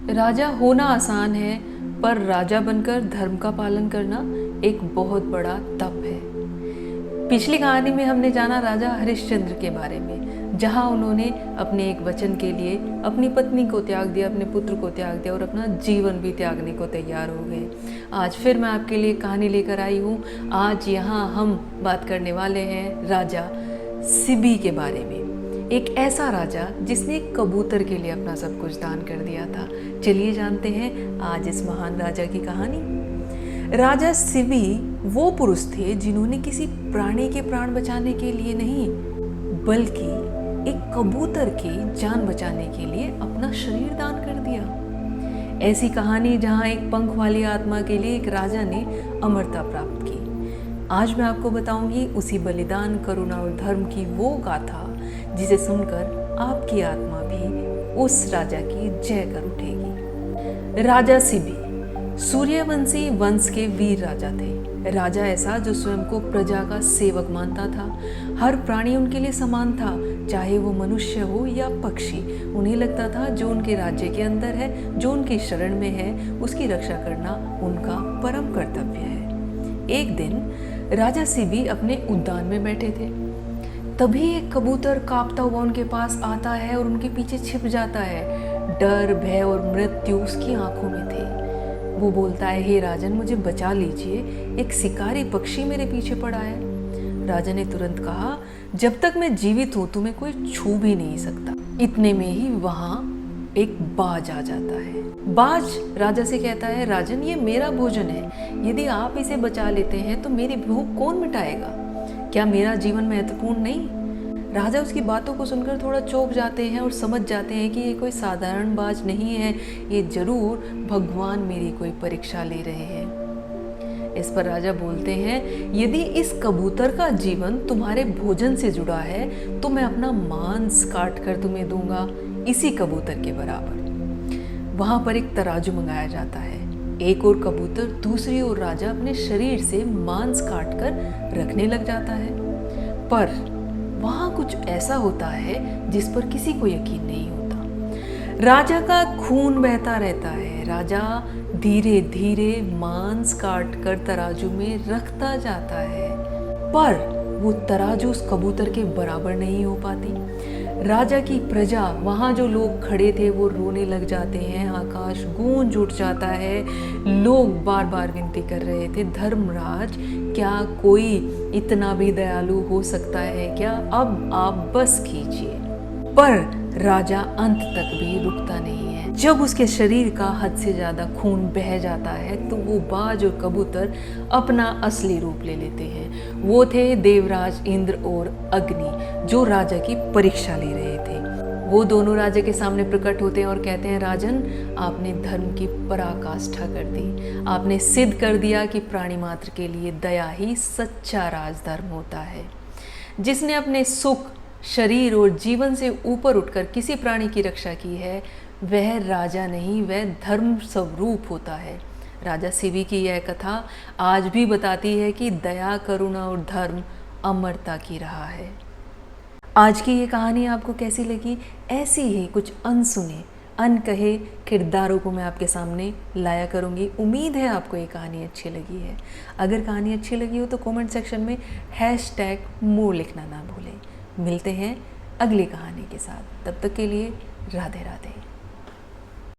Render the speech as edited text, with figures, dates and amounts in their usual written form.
राजा होना आसान है, पर राजा बनकर धर्म का पालन करना एक बहुत बड़ा तप है। पिछली कहानी में हमने जाना राजा हरिश्चंद्र के बारे में, जहां उन्होंने अपने एक वचन के लिए अपनी पत्नी को त्याग दिया, अपने पुत्र को त्याग दिया और अपना जीवन भी त्यागने को तैयार हो गए। आज फिर मैं आपके लिए कहानी लेकर आई हूँ। आज यहाँ हम बात करने वाले हैं राजा सिबी के बारे में। एक ऐसा राजा जिसने एक कबूतर के लिए अपना सब कुछ दान कर दिया था। चलिए जानते हैं आज इस महान राजा की कहानी। राजा सिबी वो पुरुष थे जिन्होंने किसी प्राणी के प्राण बचाने के लिए नहीं, बल्कि एक कबूतर की जान बचाने के लिए अपना शरीर दान कर दिया। ऐसी कहानी जहां एक पंख वाली आत्मा के लिए एक राजा ने अमरता प्राप्त की। आज मैं आपको बताऊंगी उसी बलिदान, करुणा और धर्म की वो गाथा जिसे सुनकर आपकी आत्मा भी उस राजा की जय कर उठेगी। राजा सिबी सूर्यवंशी वंश के वीर राजा थे। राजा ऐसा जो स्वयं को प्रजा का सेवक मानता था। हर प्राणी उनके लिए समान था, चाहे वो मनुष्य हो या पक्षी। उन्हें लगता था जो उनके राज्य के अंदर है, जो उनकी शरण में है, उसकी रक्षा करना उनका परम कर्तव्य है। एक दिन राजा सिबी अपने उद्यान में बैठे थे। तभी एक कबूतर कांपता हुआ उनके पास आता है और उनके पीछे छिप जाता है। डर, भय और मृत्यु उसकी आंखों में थे। वो बोलता है, हे राजन, मुझे बचा लीजिए, एक शिकारी पक्षी मेरे पीछे पड़ा है। राजा ने तुरंत कहा, जब तक मैं जीवित हूं तुम्हें कोई छू भी नहीं सकता। इतने में ही वहां एक बाज आ जाता है। बाज राजा से कहता है, राजन, ये मेरा भोजन है, यदि आप इसे बचा लेते हैं तो मेरी भूख कौन मिटाएगा? क्या मेरा जीवन महत्वपूर्ण नहीं? राजा उसकी बातों को सुनकर थोड़ा चौंक जाते हैं और समझ जाते हैं कि ये कोई साधारण बाज नहीं है, ये जरूर भगवान मेरी कोई परीक्षा ले रहे हैं। इस पर राजा बोलते हैं, यदि इस कबूतर का जीवन तुम्हारे भोजन से जुड़ा है तो मैं अपना मांस काट कर तुम्हें दूंगा, इसी कबूतर के बराबर। वहां पर एक तराजू मंगाया जाता है। एक और कबूतर, दूसरी ओर राजा अपने शरीर से मांस काटकर रखने लग जाता है। पर वहां कुछ ऐसा होता है जिस पर किसी को यकीन नहीं होता। राजा का खून बहता रहता है। राजा धीरे धीरे मांस काटकर तराजू में रखता जाता है, पर वो तराजू उस कबूतर के बराबर नहीं हो पाती। राजा की प्रजा, वहाँ जो लोग खड़े थे वो रोने लग जाते हैं। आकाश गूंज उठ जाता है। लोग बार बार विनती कर रहे थे, धर्मराज, क्या कोई इतना भी दयालु हो सकता है क्या? अब आप बस कीजिए। पर राजा अंत तक भी रुकता नहीं है। जब उसके शरीर का हद से ज़्यादा खून बह जाता है तो वो बाज और कबूतर अपना असली रूप ले लेते हैं। वो थे देवराज इंद्र और अग्नि, जो राजा की परीक्षा ले रहे थे। वो दोनों राजा के सामने प्रकट होते हैं और कहते हैं, राजन, आपने धर्म की पराकाष्ठा कर दी। आपने सिद्ध कर दिया कि प्राणी मात्र के लिए दया ही सच्चा राजधर्म होता है। जिसने अपने सुख, शरीर और जीवन से ऊपर उठकर किसी प्राणी की रक्षा की है, वह राजा नहीं, वह धर्म स्वरूप होता है। राजा सिबी की यह कथा आज भी बताती है कि दया, करुणा और धर्म अमरता की राह है। आज की ये कहानी आपको कैसी लगी? ऐसी ही कुछ अनसुने, अनकहे किरदारों को मैं आपके सामने लाया करूँगी। उम्मीद है आपको ये कहानी अच्छी लगी है। अगर कहानी अच्छी लगी हो तो कमेंट सेक्शन में #मोर लिखना ना भूलें। मिलते हैं अगली कहानी के साथ। तब तक के लिए राधे राधे।